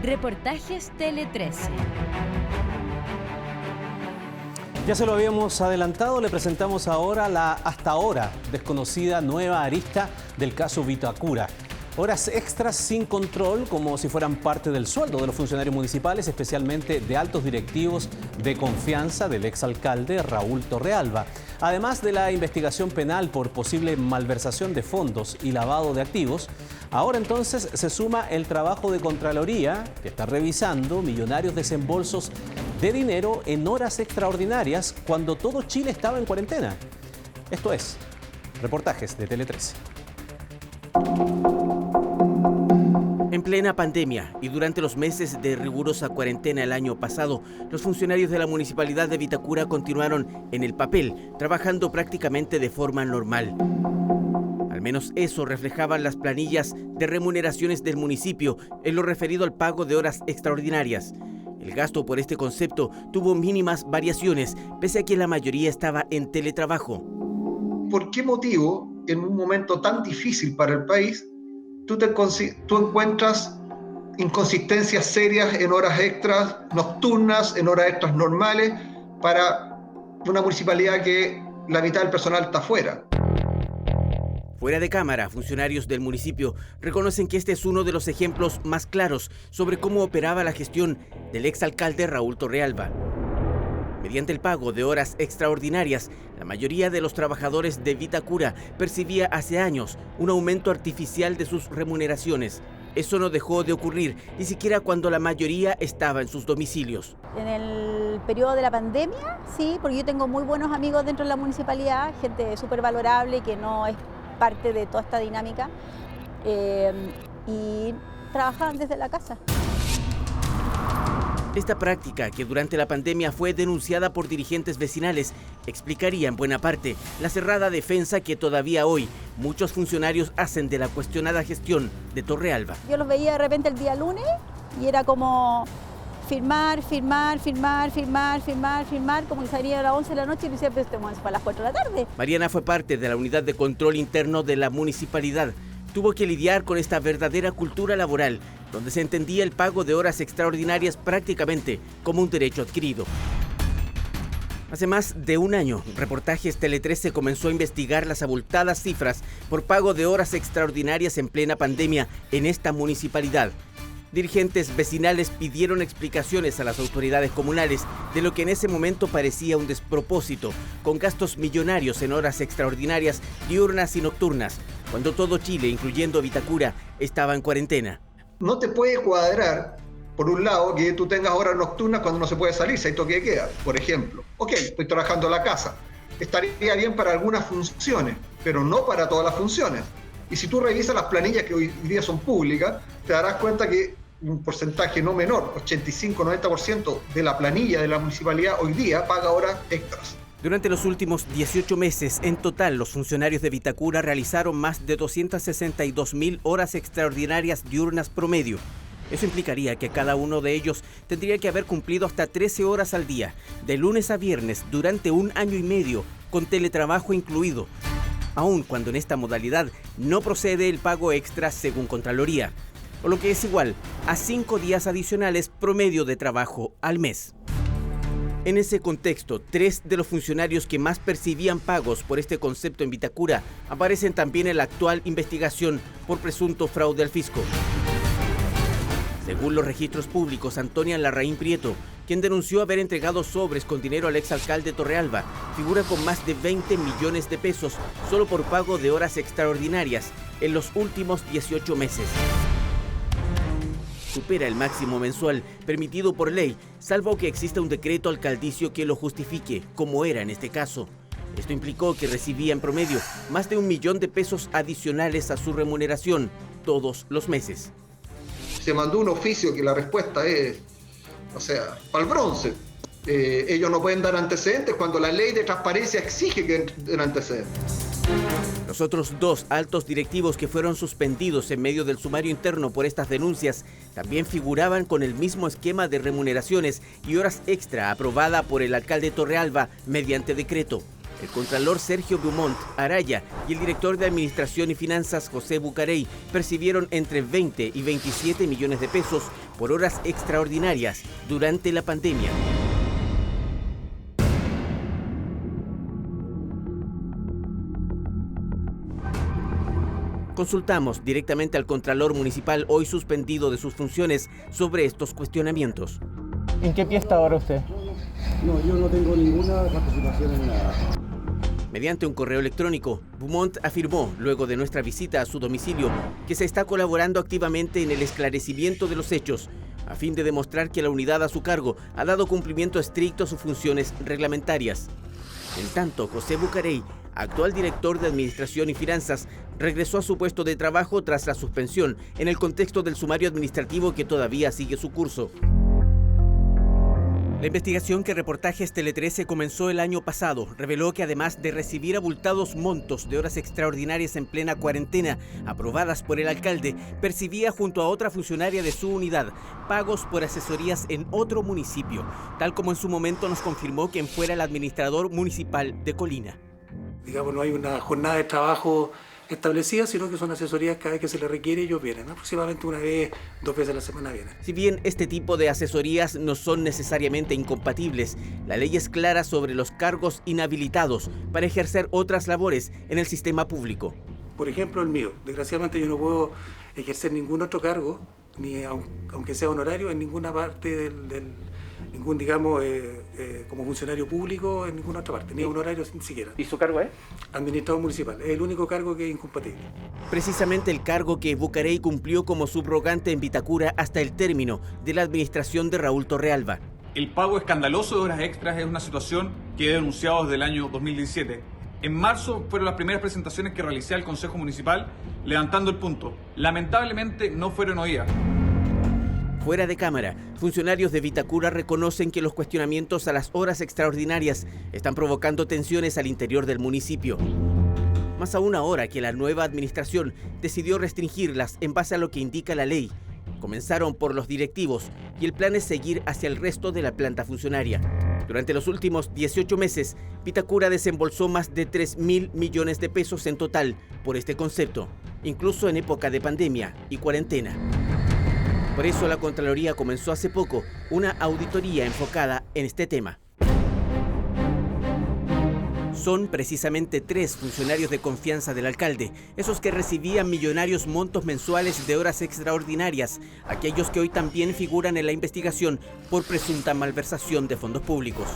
Reportajes Tele 13. Ya se lo habíamos adelantado, le presentamos ahora la hasta ahora desconocida nueva arista del caso Vitacura. Horas extras sin control, como si fueran parte del sueldo de los funcionarios municipales, especialmente de altos directivos de confianza del exalcalde Raúl Torrealba. Además de la investigación penal por posible malversación de fondos y lavado de activos, ahora entonces se suma el trabajo de Contraloría, que está revisando millonarios desembolsos de dinero en horas extraordinarias cuando todo Chile estaba en cuarentena. Esto es Reportajes de Tele 13. En plena pandemia y durante los meses de rigurosa cuarentena el año pasado, los funcionarios de la Municipalidad de Vitacura continuaron en el papel, trabajando prácticamente de forma normal. Al menos eso reflejaban las planillas de remuneraciones del municipio en lo referido al pago de horas extraordinarias. El gasto por este concepto tuvo mínimas variaciones, pese a que la mayoría estaba en teletrabajo. ¿Por qué motivo, en un momento tan difícil para el país, tú encuentras inconsistencias serias en horas extras nocturnas, en horas extras normales, para una municipalidad que la mitad del personal está fuera? Fuera de cámara, funcionarios del municipio reconocen que este es uno de los ejemplos más claros sobre cómo operaba la gestión del exalcalde Raúl Torrealba. Mediante el pago de horas extraordinarias, la mayoría de los trabajadores de Vitacura percibía hace años un aumento artificial de sus remuneraciones. Eso no dejó de ocurrir, ni siquiera cuando la mayoría estaba en sus domicilios. En el periodo de la pandemia, sí, porque yo tengo muy buenos amigos dentro de la municipalidad, gente súper valorable que no es parte de toda esta dinámica, y trabajaban desde la casa. Esta práctica, que durante la pandemia fue denunciada por dirigentes vecinales, explicaría en buena parte la cerrada defensa que todavía hoy muchos funcionarios hacen de la cuestionada gestión de Torrealba. Yo los veía de repente el día lunes y era como firmar, como que salía a las 11 de la noche y decía, pues tenemos para las 4 de la tarde. Mariana fue parte de la unidad de control interno de la municipalidad. Tuvo que lidiar con esta verdadera cultura laboral, donde se entendía el pago de horas extraordinarias prácticamente como un derecho adquirido. Hace más de un año, Reportajes Tele 13 comenzó a investigar las abultadas cifras por pago de horas extraordinarias en plena pandemia en esta municipalidad. Dirigentes vecinales pidieron explicaciones a las autoridades comunales de lo que en ese momento parecía un despropósito, con gastos millonarios en horas extraordinarias diurnas y nocturnas, cuando todo Chile, incluyendo Vitacura, estaba en cuarentena. No te puede cuadrar, por un lado, que tú tengas horas nocturnas cuando no se puede salir, si hay toque de queda, por ejemplo. Ok, estoy trabajando en la casa. Estaría bien para algunas funciones, pero no para todas las funciones. Y si tú revisas las planillas que hoy día son públicas, te darás cuenta que un porcentaje no menor, 85-90% de la planilla de la municipalidad hoy día paga horas extras. Durante los últimos 18 meses, en total, los funcionarios de Vitacura realizaron más de 262.000 horas extraordinarias diurnas promedio. Eso implicaría que cada uno de ellos tendría que haber cumplido hasta 13 horas al día, de lunes a viernes, durante un año y medio, con teletrabajo incluido, aun cuando en esta modalidad no procede el pago extra según Contraloría, o lo que es igual a 5 días adicionales promedio de trabajo al mes. En ese contexto, 3 de los funcionarios que más percibían pagos por este concepto en Vitacura aparecen también en la actual investigación por presunto fraude al fisco. Según los registros públicos, Antonia Larraín Prieto, quien denunció haber entregado sobres con dinero al exalcalde Torrealba, figura con más de 20 millones de pesos solo por pago de horas extraordinarias en los últimos 18 meses. Supera el máximo mensual permitido por ley, salvo que exista un decreto alcaldicio que lo justifique, como era en este caso. Esto implicó que recibía en promedio más de 1 millón de pesos adicionales a su remuneración todos los meses. Se mandó un oficio que la respuesta es, para el bronce. Ellos no pueden dar antecedentes cuando la ley de transparencia exige que den antecedentes. Los otros 2 altos directivos que fueron suspendidos en medio del sumario interno por estas denuncias también figuraban con el mismo esquema de remuneraciones y horas extra aprobada por el alcalde Torrealba mediante decreto. El contralor Sergio Beaumont Araya y el director de Administración y Finanzas José Bucarey percibieron entre 20 y 27 millones de pesos por horas extraordinarias durante la pandemia. Consultamos directamente al contralor municipal, hoy suspendido de sus funciones, sobre estos cuestionamientos. ¿En qué pie está ahora usted? No, yo no tengo ninguna participación en nada. Mediante un correo electrónico, Beaumont afirmó, luego de nuestra visita a su domicilio, que se está colaborando activamente en el esclarecimiento de los hechos, a fin de demostrar que la unidad a su cargo ha dado cumplimiento estricto a sus funciones reglamentarias. En tanto, José Bucarey, actual director de Administración y Finanzas, regresó a su puesto de trabajo tras la suspensión en el contexto del sumario administrativo que todavía sigue su curso. La investigación que Reportajes Tele 13 comenzó el año pasado reveló que además de recibir abultados montos de horas extraordinarias en plena cuarentena aprobadas por el alcalde, percibía junto a otra funcionaria de su unidad pagos por asesorías en otro municipio, tal como en su momento nos confirmó quien fuera el administrador municipal de Colina. Digamos, no hay una jornada de trabajo establecida, sino que son asesorías cada vez que se les requiere, ellos vienen, aproximadamente una vez, 2 veces a la semana vienen. Si bien este tipo de asesorías no son necesariamente incompatibles, la ley es clara sobre los cargos inhabilitados para ejercer otras labores en el sistema público. Por ejemplo, el mío. Desgraciadamente yo no puedo ejercer ningún otro cargo, ni aunque sea honorario, en ninguna parte ningún, digamos, como funcionario público en ninguna otra parte, ni honorario ni siquiera. ¿Y su cargo es? Administrador municipal, es el único cargo que es incompatible. Precisamente el cargo que Bucarey cumplió como subrogante en Vitacura hasta el término de la administración de Raúl Torrealba. El pago escandaloso de horas extras es una situación que he denunciado desde el año 2017. En marzo fueron las primeras presentaciones que realicé al Consejo Municipal levantando el punto. Lamentablemente no fueron oídas. Fuera de cámara, funcionarios de Vitacura reconocen que los cuestionamientos a las horas extraordinarias están provocando tensiones al interior del municipio. Más aún ahora que la nueva administración decidió restringirlas en base a lo que indica la ley. Comenzaron por los directivos y el plan es seguir hacia el resto de la planta funcionaria. Durante los últimos 18 meses, Vitacura desembolsó más de 3.000 millones de pesos en total por este concepto, incluso en época de pandemia y cuarentena. Por eso la Contraloría comenzó hace poco una auditoría enfocada en este tema. Son precisamente 3 funcionarios de confianza del alcalde, esos que recibían millonarios montos mensuales de horas extraordinarias, aquellos que hoy también figuran en la investigación por presunta malversación de fondos públicos.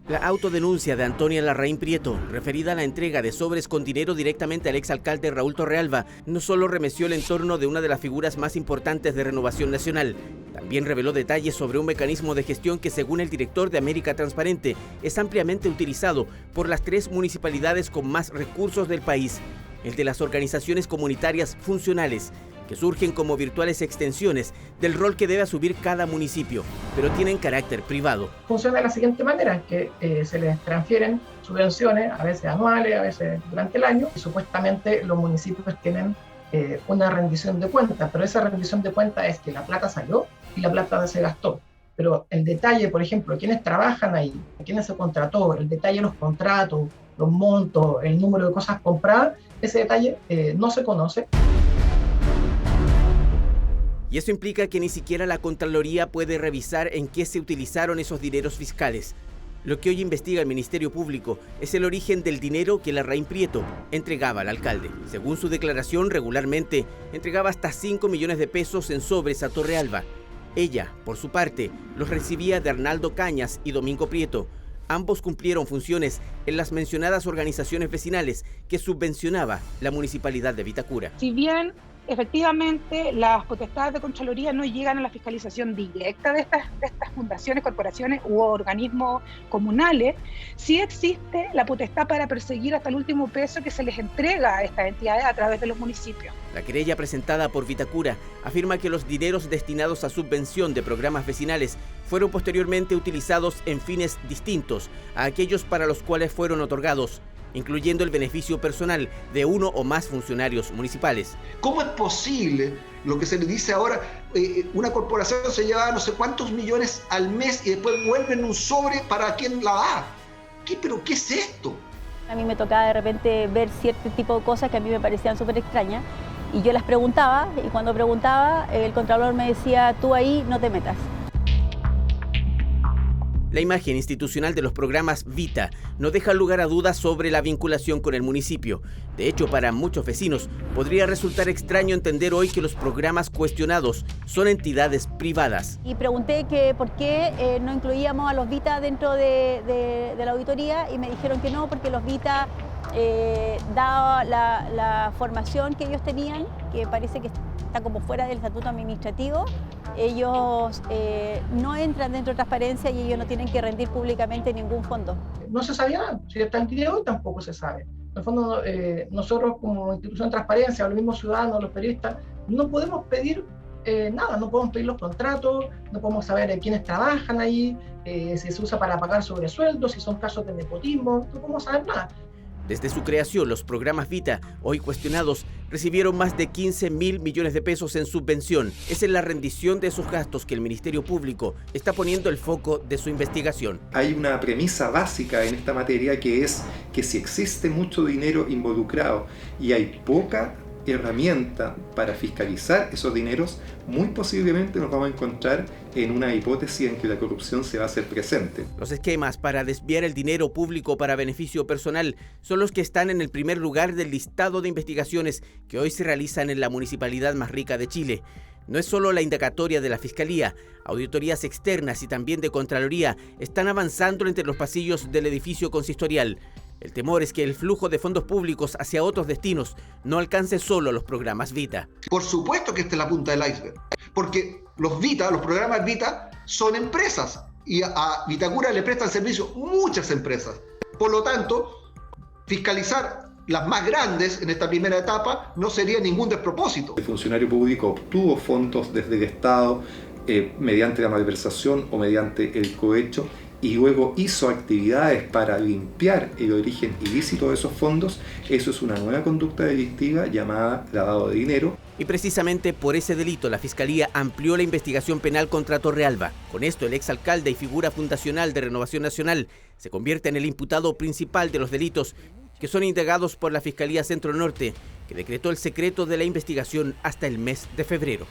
La autodenuncia de Antonia Larraín Prieto, referida a la entrega de sobres con dinero directamente al exalcalde Raúl Torrealba, no solo remeció el entorno de una de las figuras más importantes de Renovación Nacional, también reveló detalles sobre un mecanismo de gestión que, según el director de América Transparente, es ampliamente utilizado por las 3 municipalidades con más recursos del país, el de las organizaciones comunitarias funcionales, que surgen como virtuales extensiones del rol que debe asumir cada municipio, pero tienen carácter privado. Funciona de la siguiente manera, que se les transfieren subvenciones, a veces anuales, a veces durante el año, y supuestamente los municipios tienen una rendición de cuentas, pero esa rendición de cuentas es que la plata salió y la plata se gastó. Pero el detalle, por ejemplo, quiénes trabajan ahí, quiénes se contrató, el detalle de los contratos, los montos, el número de cosas compradas, ese detalle no se conoce. Y eso implica que ni siquiera la Contraloría puede revisar en qué se utilizaron esos dineros fiscales. Lo que hoy investiga el Ministerio Público es el origen del dinero que Larraín Prieto entregaba al alcalde. Según su declaración, regularmente entregaba hasta 5 millones de pesos en sobres a Torrealba. Ella, por su parte, los recibía de Arnaldo Cañas y Domingo Prieto. Ambos cumplieron funciones en las mencionadas organizaciones vecinales que subvencionaba la Municipalidad de Vitacura. Si bien efectivamente las potestades de Contraloría no llegan a la fiscalización directa de estas fundaciones, corporaciones u organismos comunales, sí existe la potestad para perseguir hasta el último peso que se les entrega a estas entidades a través de los municipios. La querella presentada por Vitacura afirma que los dineros destinados a subvención de programas vecinales fueron posteriormente utilizados en fines distintos a aquellos para los cuales fueron otorgados, incluyendo el beneficio personal de uno o más funcionarios municipales. ¿Cómo es posible lo que se le dice ahora? Una corporación se lleva no sé cuántos millones al mes y después vuelven un sobre para quien la da. ¿Pero qué es esto? A mí me tocaba de repente ver cierto tipo de cosas que a mí me parecían súper extrañas y yo las preguntaba, y cuando preguntaba el contralor me decía, tú ahí no te metas. La imagen institucional de los programas Vita no deja lugar a dudas sobre la vinculación con el municipio. De hecho, para muchos vecinos podría resultar extraño entender hoy que los programas cuestionados son entidades privadas. Y pregunté que por qué no incluíamos a los Vita dentro de la auditoría y me dijeron que no, porque los Vita, dada la formación que ellos tenían, que parece que está como fuera del estatuto administrativo, ellos no entran dentro de transparencia y ellos no tienen que rendir públicamente ningún fondo. No se sabía nada, si hasta el día de hoy tampoco se sabe. En el fondo, nosotros como institución de transparencia, los mismos ciudadanos, los periodistas, no podemos pedir nada, no podemos pedir los contratos, no podemos saber quiénes trabajan ahí, si se usa para pagar sobresueldos, si son casos de nepotismo, no podemos saber nada. Desde su creación, los programas Vita, hoy cuestionados, recibieron más de 15.000 millones de pesos en subvención. Es en la rendición de esos gastos que el Ministerio Público está poniendo el foco de su investigación. Hay una premisa básica en esta materia que es que si existe mucho dinero involucrado y hay poca herramienta para fiscalizar esos dineros, muy posiblemente nos vamos a encontrar en una hipótesis en que la corrupción se va a hacer presente. Los esquemas para desviar el dinero público para beneficio personal son los que están en el primer lugar del listado de investigaciones que hoy se realizan en la municipalidad más rica de Chile. No es solo la indagatoria de la Fiscalía, auditorías externas y también de Contraloría están avanzando entre los pasillos del edificio consistorial. El temor es que el flujo de fondos públicos hacia otros destinos no alcance solo a los programas Vita. Por supuesto que esta es la punta del iceberg, porque los Vita, los programas Vita, son empresas y a Vitacura le prestan servicio muchas empresas. Por lo tanto, fiscalizar las más grandes en esta primera etapa no sería ningún despropósito. El funcionario público obtuvo fondos desde el Estado mediante la malversación o mediante el cohecho y luego hizo actividades para limpiar el origen ilícito de esos fondos. Eso es una nueva conducta delictiva llamada lavado de dinero. Y precisamente por ese delito la Fiscalía amplió la investigación penal contra Torrealba. Con esto el exalcalde y figura fundacional de Renovación Nacional se convierte en el imputado principal de los delitos que son indagados por la Fiscalía Centro Norte, que decretó el secreto de la investigación hasta el mes de febrero.